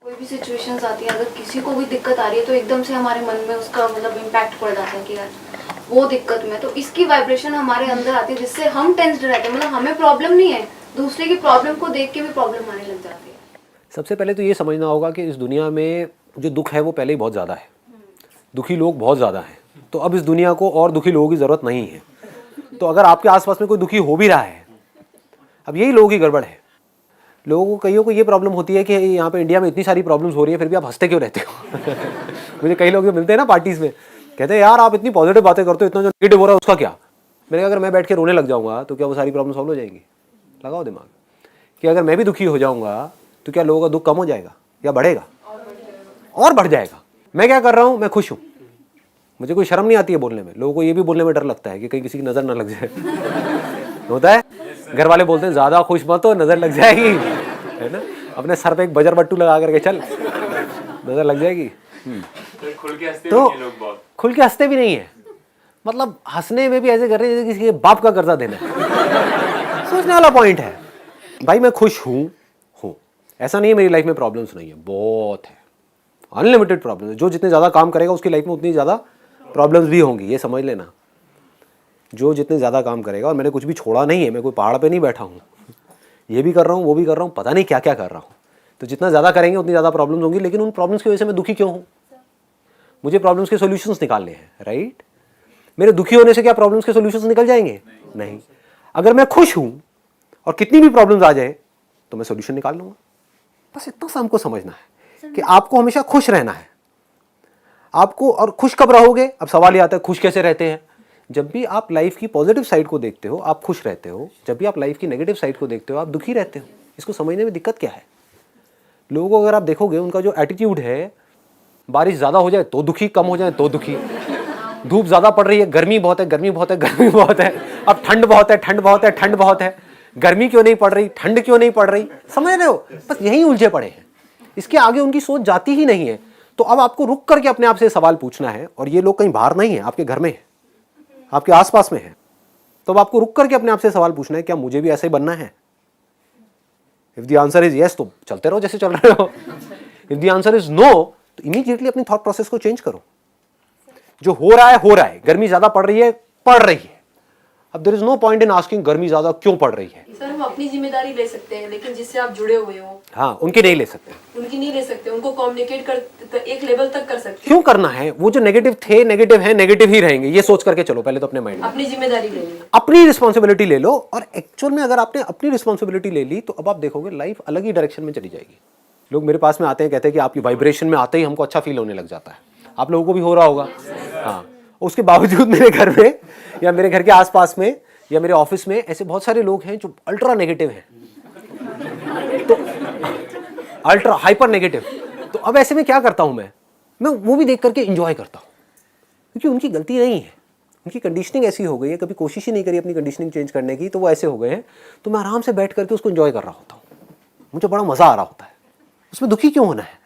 कोई भी सिचुएशंस आती है, अगर किसी को भी दिक्कत आ रही है तो एकदम से हमारे मन में उसका मतलब इम्पैक्ट पड़ जाता है कि यार वो दिक्कत में, तो इसकी वाइब्रेशन हमारे अंदर आती है जिससे हम टेंस्ड रहते हैं। मतलब हमें प्रॉब्लम नहीं है, दूसरे की प्रॉब्लम को देख के भी प्रॉब्लम आने लग जाती है। सबसे पहले तो ये समझना होगा कि इस दुनिया में जो दुख है वो पहले ही बहुत ज़्यादा है, दुखी लोग बहुत ज़्यादा हैं। तो अब इस दुनिया को और दुखी लोगों की ज़रूरत नहीं है। तो अगर आपके आसपास में कोई दुखी हो भी रहा है, अब यही लोगों की गड़बड़ है। लोगों को कईयों को ये प्रॉब्लम होती है कि यहाँ पे इंडिया में इतनी सारी प्रॉब्लम्स हो रही है, फिर भी आप हंसते क्यों रहते हो। मुझे कई लोग जो मिलते हैं ना पार्टीज़ में, कहते हैं यार आप इतनी पॉजिटिव बातें करते हो, इतना जो नेगेटिव हो रहा है उसका क्या। मैंने कहा अगर मैं बैठ के रोने लग जाऊँगा तो क्या वो सारी प्रॉब्लम सॉल्व हो जाएंगी। लगाओ दिमाग कि अगर मैं भी दुखी हो जाऊँगा तो क्या लोगों का दुख कम हो जाएगा या बढ़ेगा? और बढ़ जाएगा। मैं क्या कर रहा हूँ, मैं खुश हूँ, मुझे कोई शर्म नहीं आती है बोलने में। लोगों को ये भी बोलने में डर लगता है कि कहीं किसी की नज़र ना लग जाए। होता है, घर वाले बोलते हैं ज़्यादा खुश मत हो, नज़र लग जाएगी, है ना। अपने सर पे एक बजर बट्टू लगा करके चल, नज़र लग जाएगी। तो खुल के हंसते तो भी नहीं लोग बहुत। खुल के हंसते भी नहीं है, मतलब हंसने में भी ऐसे कर रहे हैं जैसे किसी के बाप का कर्जा देना है। सोचने वाला पॉइंट है भाई, मैं खुश हूँ। ऐसा नहीं है मेरी लाइफ में प्रॉब्लम्स नहीं है, बहुत है, अनलिमिटेड प्रॉब्लम है। जो जितने ज़्यादा काम करेगा उसकी लाइफ में उतनी ज़्यादा प्रॉब्लम्स भी होंगी, ये समझ लेना। जो जितने ज़्यादा काम करेगा, और मैंने कुछ भी छोड़ा नहीं है, मैं कोई पहाड़ पे नहीं बैठा हूँ, ये भी कर रहा हूँ वो भी कर रहा हूँ, पता नहीं क्या क्या कर रहा हूँ। तो जितना ज़्यादा करेंगे उतनी ज़्यादा प्रॉब्लम्स होंगी, लेकिन उन प्रॉब्लम्स की वजह से मैं दुखी क्यों हूँ? मुझे प्रॉब्लम्स के सोल्यूशंस निकालने हैं, राइट। मेरे दुखी होने से क्या प्रॉब्लम्स के सोल्यूशंस निकल जाएंगे? नहीं। अगर मैं खुश हूँ और कितनी भी प्रॉब्लम्स आ जाए तो मैं सोल्यूशन निकाल लूँगा। बस इतना सा हमको समझना है कि आपको हमेशा खुश रहना है आपको। और खुश कब रहोगे? अब सवाल ये आता है खुश कैसे रहते हैं? जब भी आप लाइफ की पॉजिटिव साइड को देखते हो आप खुश रहते हो, जब भी आप लाइफ की नेगेटिव साइड को देखते हो आप दुखी रहते हो। इसको समझने में दिक्कत क्या है? लोगों को अगर आप देखोगे, उनका जो एटीट्यूड है, बारिश ज़्यादा हो जाए तो दुखी, कम हो जाए तो दुखी, धूप ज़्यादा पड़ रही है, गर्मी बहुत है, गर्मी बहुत है, गर्मी बहुत है, अब ठंड बहुत है, ठंड बहुत है, ठंड बहुत है, गर्मी क्यों नहीं पड़ रही, ठंड क्यों नहीं पड़ रही। समझ रहे हो? बस यही उलझे पड़े हैं, इसके आगे उनकी सोच जाती ही नहीं है। तो अब आपको रुक करके अपने आप से सवाल पूछना है, और ये लोग कहीं बाहर नहीं है, आपके घर में है, आपके आसपास में है। तो अब आपको रुक करके अपने आप से सवाल पूछना है, क्या मुझे भी ऐसे ही बनना है? If the answer is yes तो चलते रहो जैसे चल रहे हो। If the answer is no तो इमीडिएटली अपनी थॉट प्रोसेस को चेंज करो। जो हो रहा है हो रहा है, गर्मी ज्यादा पड़ रही है, पड़ रही है। अब there is no point in asking गर्मी ज्यादा क्यों पड़ रही है। सर हम अपनी जिम्मेदारी ले सकते हैं, लेकिन जिससे आप जुड़े हुए हो हाँ, उनकी नहीं ले सकते, उनकी नहीं ले सकते। उनको कम्युनिकेट कर एक लेवल तक कर सकते क्यों करना है? वो जो नेगेटिव थे, नेगेटिव है, नेगेटिव ही रहेंगे, ये सोच करके चलो पहले तो अपने माइंड में। अपनी जिम्मेदारी ले लो, अपनी रिस्पॉन्सिबिलिटी ले लो। और एक्चुअल में अगर आपने अपनी रिस्पॉन्सिबिलिटी ले ली तो अब आप देखोगे लाइफ अलग ही डायरेक्शन में चली जाएगी। लोग मेरे पास में आते हैं, कहते हैं कि आपकी वाइब्रेशन में आते ही हमको अच्छा फील होने लग जाता है। आप लोगों को भी हो रहा होगा। हाँ, उसके बावजूद मेरे घर में या मेरे घर के आसपास में या मेरे ऑफिस में ऐसे बहुत सारे लोग हैं जो अल्ट्रा नेगेटिव हैं, तो अल्ट्रा हाइपर नेगेटिव। तो अब ऐसे में क्या करता हूं, मैं वो भी देख करके एंजॉय करता हूं, क्योंकि उनकी गलती नहीं है, उनकी कंडीशनिंग ऐसी हो गई है, कभी कोशिश ही नहीं करी अपनी कंडीशनिंग चेंज करने की, तो वो ऐसे हो गए हैं। तो मैं आराम से बैठ करके उसको एंजॉय कर रहा होता हूँ, मुझे बड़ा मजा आ रहा होता है। उसमें दुखी क्यों होना है?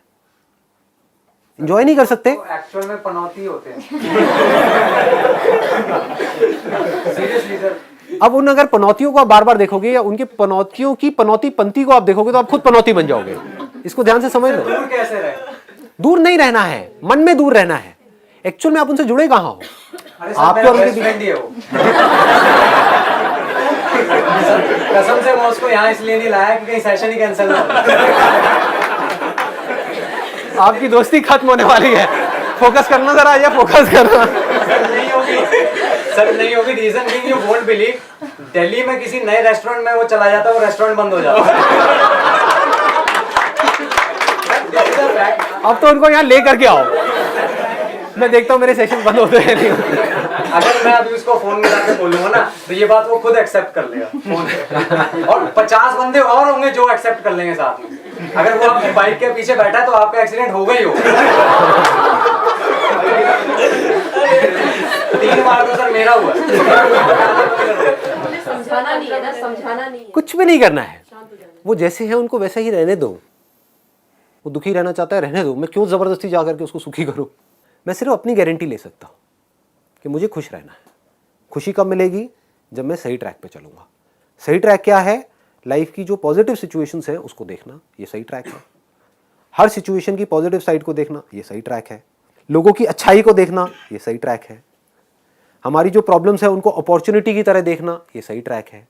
एंजॉय नहीं कर सकते? तो एक्चुअल में पनौती होते हैं। Seriously sir. अब उन अगर पनौतियों को आप बार बार देखोगे या उनके पनौतियों की पनौती पंक्ति को आप देखोगे तो आप खुद पनौती बन जाओगे। इसको ध्यान से समझ लो। दूर कैसे रहे? दूर नहीं रहना है, मन में दूर रहना है। एक्चुअल में आप उनसे जुड़े कहाँ हो? अरे सर, आपके मेरा और उनके बेस्ट फ्रेंड ही है वो। कसम से मैं उसको यहाँ इसलिए नहीं लाया कि कहीं सेशन ही कैंसिल ना हो। आपकी दोस्ती खत्म होने वाली है। फोकस करना जरा, ये फोकस करना। नहीं होगी सर, नहीं होगी। Reason being you won't believe, Delhi में किसी नए रेस्टोरेंट में वो चला जाता है, वो रेस्टोरेंट बंद हो जाता है। अब तो उनको यहाँ ले करके आओ, मैं देखता हूँ मेरे सेशन बंद होते हैं नहीं होते। अगर मैं अभी उसको फोन में जाके बोलूंगा ना तो ये बात वो खुद एक्सेप्ट कर लेगा फोन पे। और 50 बंदे और होंगे जो एक्सेप्ट कर लेंगे साथ में। अगर वो आपकी बाइक के पीछे बैठा है तो आपका एक्सीडेंट हो गई हो। 3 बार तो सर मेरा हुआ। समझाना नहीं है ना, समझाना नहीं है। कुछ भी नहीं करना है, वो जैसे हैं उनको वैसे ही रहने दो। वो दुखी रहना चाहता है, रहने दो। मैं क्यों जबरदस्ती जा करके उसको सुखी करूं? मैं सिर्फ अपनी गारंटी ले सकता हूं कि मुझे खुश रहना है। खुशी कब मिलेगी? जब मैं सही ट्रैक पे चलूंगा। सही ट्रैक क्या है? लाइफ की जो पॉजिटिव सिचुएशंस हैं उसको देखना, ये सही ट्रैक है। हर सिचुएशन की पॉजिटिव साइड को देखना, ये सही ट्रैक है। लोगों की अच्छाई को देखना, ये सही ट्रैक है। हमारी जो प्रॉब्लम्स है उनको अपॉर्चुनिटी की तरह देखना, ये सही ट्रैक है।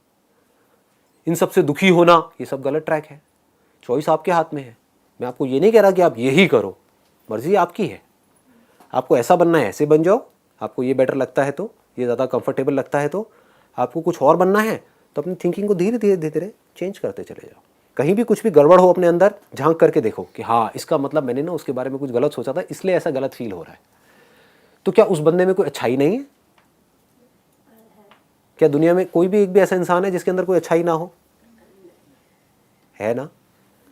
इन सब से दुखी होना, ये सब गलत ट्रैक है। चॉइस आपके हाथ में है। मैं आपको ये नहीं कह रहा कि आप यही करो, मर्जी आपकी है। आपको ऐसा बनना है ऐसे बन जाओ, आपको ये बेटर लगता है तो, ये ज़्यादा कंफर्टेबल लगता है तो, आपको कुछ और बनना है तो अपनी थिंकिंग को धीरे धीरे धीरे धीरे चेंज करते चले जाओ। कहीं भी कुछ भी गड़बड़ हो अपने अंदर, झांक करके देखो कि हाँ इसका मतलब मैंने ना उसके बारे में कुछ गलत सोचा था, इसलिए ऐसा गलत फील हो रहा है। तो क्या उस बंदे में कोई अच्छाई नहीं है? क्या दुनिया में कोई भी एक भी ऐसा इंसान है जिसके अंदर कोई अच्छाई ना हो? है ना?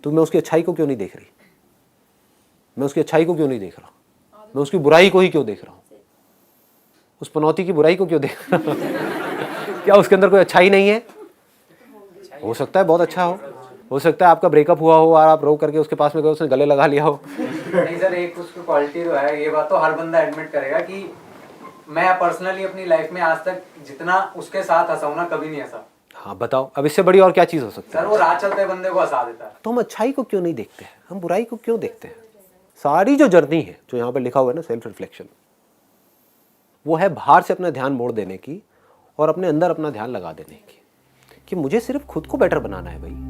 तो मैं उसकी अच्छाई को क्यों नहीं देख रही? मैं उसकी अच्छाई को क्यों नहीं देख रहा? मैं उसकी बुराई को ही क्यों देख रहा हूँ? उस पनौती की बुराई को क्यों देख रहा हूँ? क्या उसके अंदर कोई अच्छाई नहीं है? हो सकता है बहुत अच्छा हो सकता है आपका ब्रेकअप हुआ हो और आप रो करके उसके पास में गए, उसने गले लगा लिया हो। नहीं सर, एक उसकी क्वालिटी जो है, ये बात तो हर बंदा एडमिट करेगा कि मैं पर्सनली अपनी लाइफ में आज तक जितना उसके साथ हंसा हूं ना, कभी नहीं हंसा। हाँ बताओ, अब इससे बड़ी और क्या चीज़ हो सकती सर है? वो राह चलते बंदे को हंसा देता है। तो हम अच्छाई को क्यों नहीं देखते हैं? हम बुराई को क्यों देखते हैं? सारी जो जर्नी है, जो यहाँ पर लिखा हुआ है ना, सेल्फ रिफ्लेक्शन, वो है बाहर से अपना ध्यान मोड़ देने की और अपने अंदर अपना ध्यान लगा देने की, कि मुझे सिर्फ खुद को बेटर बनाना है भाई।